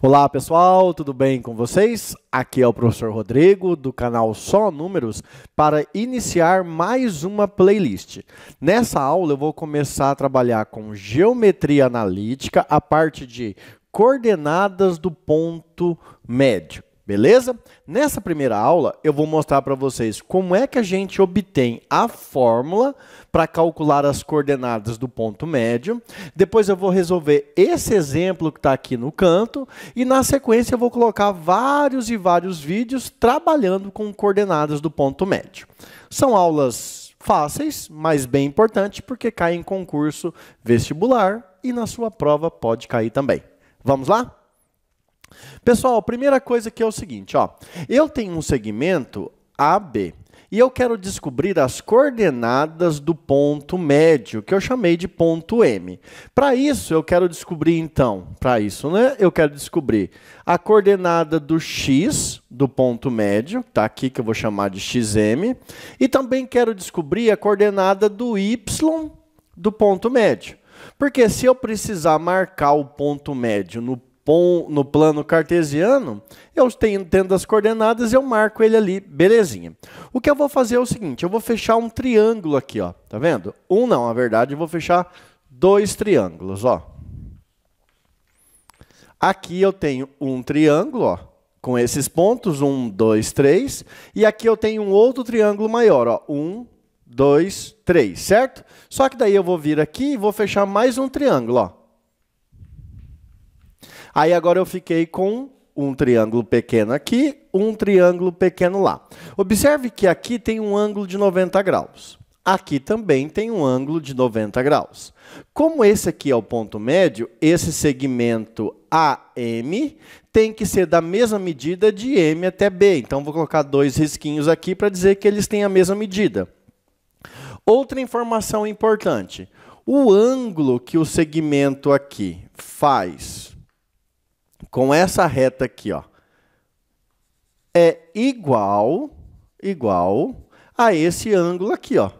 Olá pessoal, tudo bem com vocês? Aqui é o professor Rodrigo do canal Só Números para iniciar mais uma playlist. Nessa aula eu vou começar a trabalhar com geometria analítica, a parte de coordenadas do ponto médio. Beleza? Nessa primeira aula, eu vou mostrar para vocês como é que a gente obtém a fórmula para calcular as coordenadas do ponto médio. Depois eu vou resolver esse exemplo que está aqui no canto. E na sequência eu vou colocar vários e vários vídeos trabalhando com coordenadas do ponto médio. São aulas fáceis, mas bem importantes, porque caem em concurso vestibular e na sua prova pode cair também. Vamos lá? Pessoal, a primeira coisa que é o seguinte, ó, eu tenho um segmento AB e eu quero descobrir as coordenadas do ponto médio, que eu chamei de ponto M. Para isso, eu quero descobrir, então, eu quero descobrir a coordenada do X, do ponto médio, tá aqui que eu vou chamar de XM, e também quero descobrir a coordenada do Y do ponto médio. Porque se eu precisar marcar o ponto médio no plano cartesiano, eu tendo as coordenadas, eu marco ele ali, belezinha. O que eu vou fazer é o seguinte, eu vou fechar um triângulo aqui, ó, tá vendo? Na verdade, eu vou fechar dois triângulos, ó. Aqui eu tenho um triângulo, ó, com esses pontos, 1, 2, 3, e aqui eu tenho um outro triângulo maior, ó, 1, 2, 3, certo? Só que daí eu vou vir aqui e vou fechar mais um triângulo, ó. Aí agora eu fiquei com um triângulo pequeno aqui, um triângulo pequeno lá. Observe que aqui tem um ângulo de 90 graus. Aqui também tem um ângulo de 90 graus. Como esse aqui é o ponto médio, esse segmento AM tem que ser da mesma medida de M até B. Então, vou colocar dois risquinhos aqui para dizer que eles têm a mesma medida. Outra informação importante. O ângulo que o segmento aqui faz com essa reta aqui, ó, é igual a esse ângulo aqui, ó,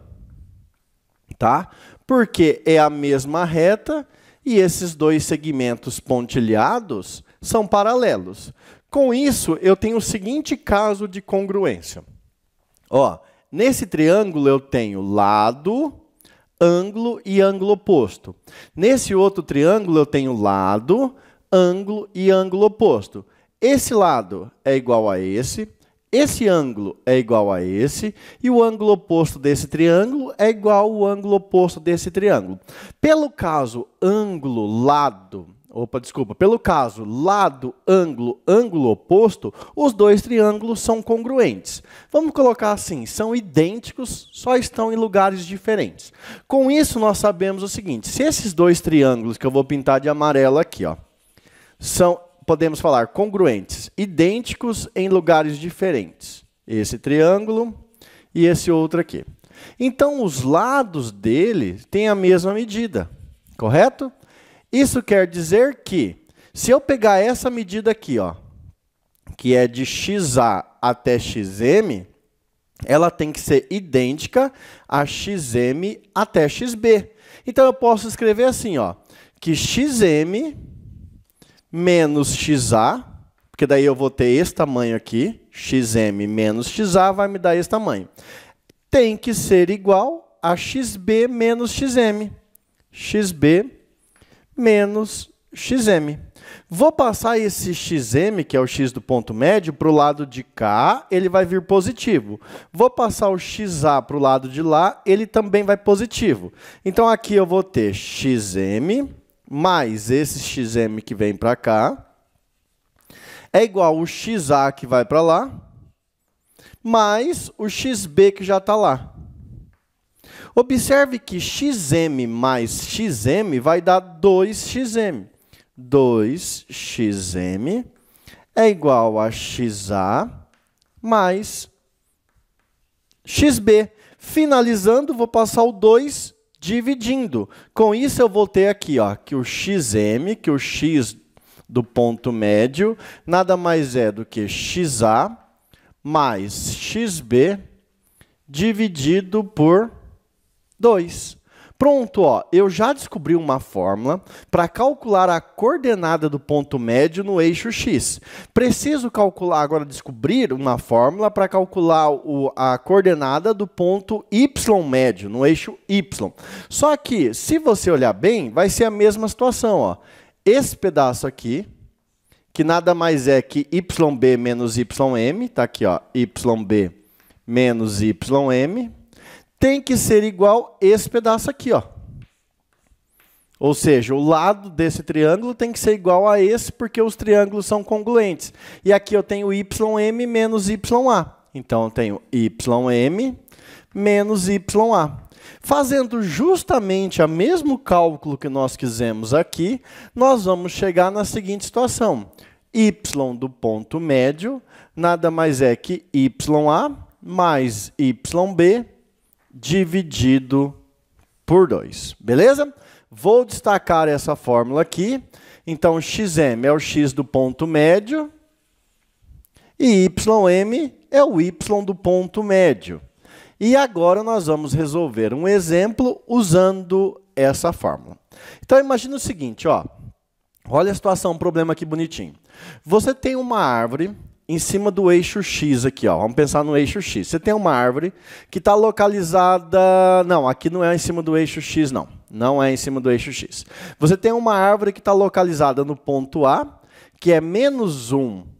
tá? Porque é a mesma reta e esses dois segmentos pontilhados são paralelos. Com isso, eu tenho o seguinte caso de congruência. Ó, nesse triângulo eu tenho lado, ângulo e ângulo oposto. Nesse outro triângulo eu tenho lado, ângulo e ângulo oposto. Esse lado é igual a esse ângulo é igual a esse, e o ângulo oposto desse triângulo é igual ao ângulo oposto desse triângulo. Pelo caso lado, ângulo, ângulo oposto, os dois triângulos são congruentes. Vamos colocar assim, são idênticos, só estão em lugares diferentes. Com isso, nós sabemos o seguinte, se esses dois triângulos, que eu vou pintar de amarelo aqui, ó, podemos falar, congruentes, idênticos em lugares diferentes. Esse triângulo e esse outro aqui. Então, os lados dele têm a mesma medida, correto? Isso quer dizer que, se eu pegar essa medida aqui, ó, que é de XA até XM, ela tem que ser idêntica a XM até XB. Então, eu posso escrever assim, ó, que XM menos XA, porque daí eu vou ter esse tamanho aqui, XM menos XA vai me dar esse tamanho. Tem que ser igual a XB menos XM. XB menos XM. Vou passar esse XM, que é o X do ponto médio, para o lado de cá, ele vai vir positivo. Vou passar o XA para o lado de lá, ele também vai positivo. Então, aqui eu vou ter XM mais esse XM que vem para cá, é igual ao XA que vai para lá, mais o XB que já está lá. Observe que XM mais XM vai dar 2XM. 2XM é igual a XA mais XB. Finalizando, vou passar o 2 dividindo. Com isso, eu vou ter aqui, ó, que o XM, que o X do ponto médio, nada mais é do que XA mais XB dividido por 2. Pronto, ó, eu já descobri uma fórmula para calcular a coordenada do ponto médio no eixo x. Preciso calcular agora, descobrir uma fórmula para calcular a coordenada do ponto y médio no eixo y. Só que, se você olhar bem, vai ser a mesma situação, ó. Esse pedaço aqui, que nada mais é que yb menos ym, tá aqui, ó, yb menos ym, tem que ser igual esse pedaço aqui, ó. Ou seja, o lado desse triângulo tem que ser igual a esse, porque os triângulos são congruentes. E aqui eu tenho ym menos ya. Então, eu tenho ym menos ya. Fazendo justamente o mesmo cálculo que nós fizemos aqui, nós vamos chegar na seguinte situação. Y do ponto médio nada mais é que ya mais yb dividido por 2. Beleza? Vou destacar essa fórmula aqui. Então, xm é o x do ponto médio e ym é o y do ponto médio. E agora nós vamos resolver um exemplo usando essa fórmula. Então, imagina o seguinte, ó. Olha a situação, um problema aqui bonitinho. Você tem uma árvore em cima do eixo x aqui, ó. Vamos pensar no eixo x. Você tem uma árvore que está localizada... Não, aqui não é em cima do eixo x, não. Não é em cima do eixo x. Você tem uma árvore que está localizada no ponto A, que é menos 1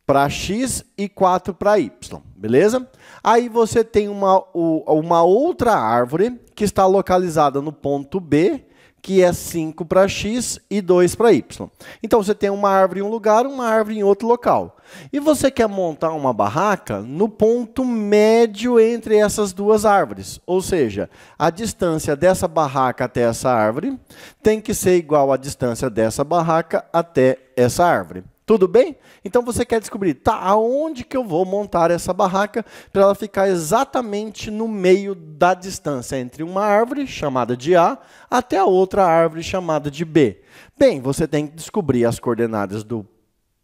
para x e 4 para y. Beleza? Aí você tem uma outra árvore que está localizada no ponto B, que é 5 para x e 2 para y. Então, você tem uma árvore em um lugar, uma árvore em outro local. E você quer montar uma barraca no ponto médio entre essas duas árvores. Ou seja, a distância dessa barraca até essa árvore tem que ser igual à distância dessa barraca até essa árvore. Tudo bem? Então, você quer descobrir, tá, aonde que eu vou montar essa barraca para ela ficar exatamente no meio da distância entre uma árvore, chamada de A, até a outra árvore, chamada de B. Bem, você tem que descobrir as coordenadas do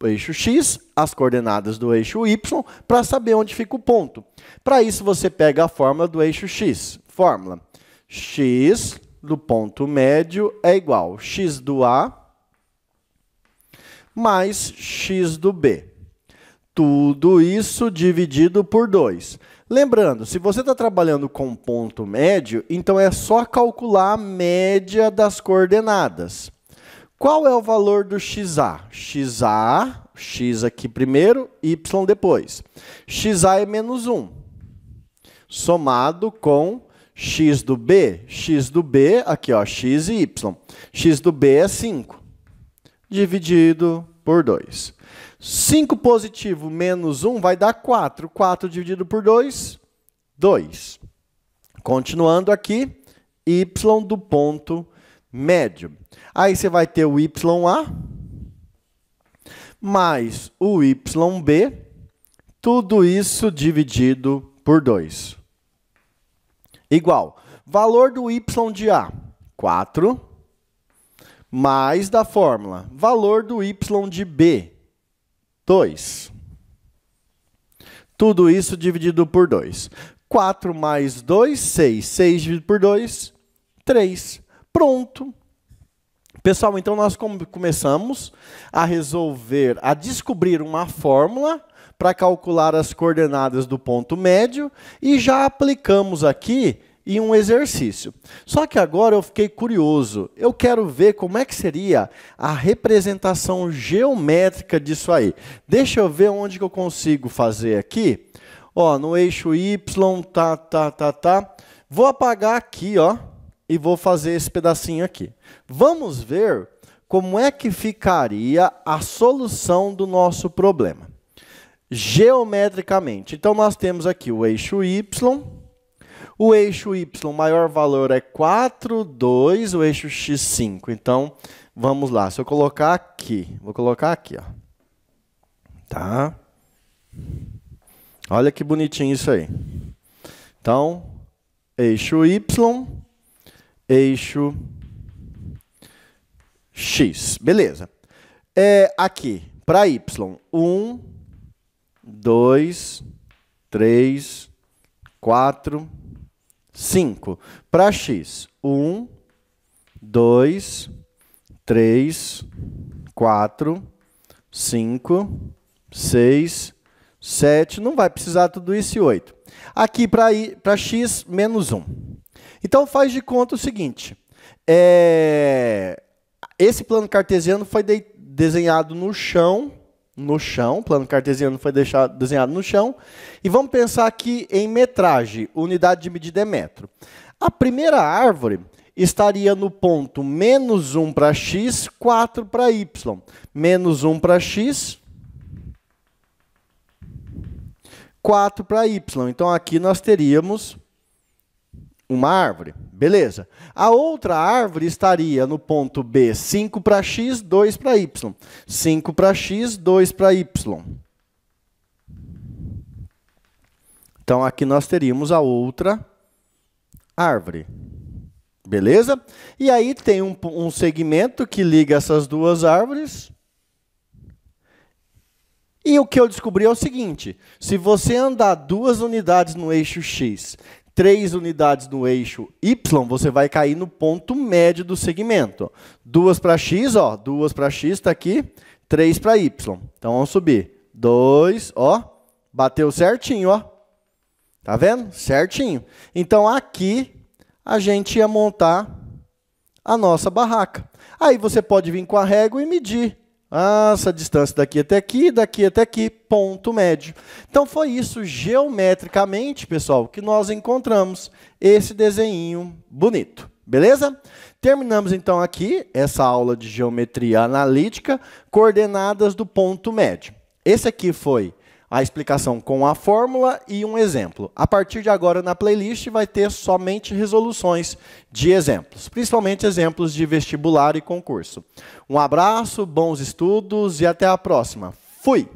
eixo x, as coordenadas do eixo y, para saber onde fica o ponto. Para isso, você pega a fórmula do eixo x. Fórmula: x do ponto médio é igual a x do A mais x do B. Tudo isso dividido por 2. Lembrando, se você está trabalhando com ponto médio, então é só calcular a média das coordenadas. Qual é o valor do xa? X aqui primeiro, y depois. xa é menos 1, somado com x do B. X do B, aqui, ó, x e y. X do B é 5. Dividido por 2. 5 positivo menos 1 vai dar 4. 4 dividido por 2, 2. Continuando aqui, y do ponto médio. Aí você vai ter o ya mais o yb, tudo isso dividido por 2. Igual, valor do y de A, 4. Mais da fórmula, valor do y de B, 2. Tudo isso dividido por 2. 4 mais 2, 6. 6 dividido por 2, 3. Pronto. Pessoal, então nós começamos a resolver, a descobrir uma fórmula para calcular as coordenadas do ponto médio e já aplicamos aqui em um exercício. Só que agora eu fiquei curioso. Eu quero ver como é que seria a representação geométrica disso aí. Deixa eu ver onde que eu consigo fazer aqui. Ó, no eixo Y, tá. Vou apagar aqui, ó, e vou fazer esse pedacinho aqui. Vamos ver como é que ficaria a solução do nosso problema. Geometricamente. Então, nós temos aqui o eixo Y. O eixo y, maior valor é 4, 2, o eixo x, 5. Então, vamos lá. Se eu colocar aqui, vou colocar aqui, ó. Tá? Olha que bonitinho isso aí. Então, eixo y, eixo x. Beleza. Aqui, para y, 1, 2, 3, 4, 5. Para x, 1, 2, 3, 4, 5, 6, 7. Não vai precisar tudo isso e 8. Aqui para x, menos 1. Então, faz de conta o seguinte. Esse plano cartesiano foi desenhado no chão. O plano cartesiano foi desenhado no chão. E vamos pensar aqui em metragem, unidade de medida é metro. A primeira árvore estaria no ponto menos 1 para x, 4 para y. Menos 1 para x, 4 para y. Então, aqui nós teríamos uma árvore. Beleza. A outra árvore estaria no ponto B, 5 para x, 2 para y. 5 para x, 2 para y. Então, aqui nós teríamos a outra árvore. Beleza? E aí tem um segmento que liga essas duas árvores. E o que eu descobri é o seguinte. Se você andar 2 unidades no eixo x, 3 unidades no eixo y, você vai cair no ponto médio do segmento. 2 para x, ó, 2 para x está aqui, 3 para y. Então, vamos subir. 2, ó, bateu certinho, ó. Tá vendo? Certinho. Então, aqui, a gente ia montar a nossa barraca. Aí, você pode vir com a régua e medir. Essa distância daqui até aqui, ponto médio. Então, foi isso, geometricamente, pessoal, que nós encontramos esse desenho bonito. Beleza? Terminamos, então, aqui essa aula de geometria analítica, coordenadas do ponto médio. Esse aqui foi a explicação com a fórmula e um exemplo. A partir de agora, na playlist, vai ter somente resoluções de exemplos, principalmente exemplos de vestibular e concurso. Um abraço, bons estudos e até a próxima. Fui!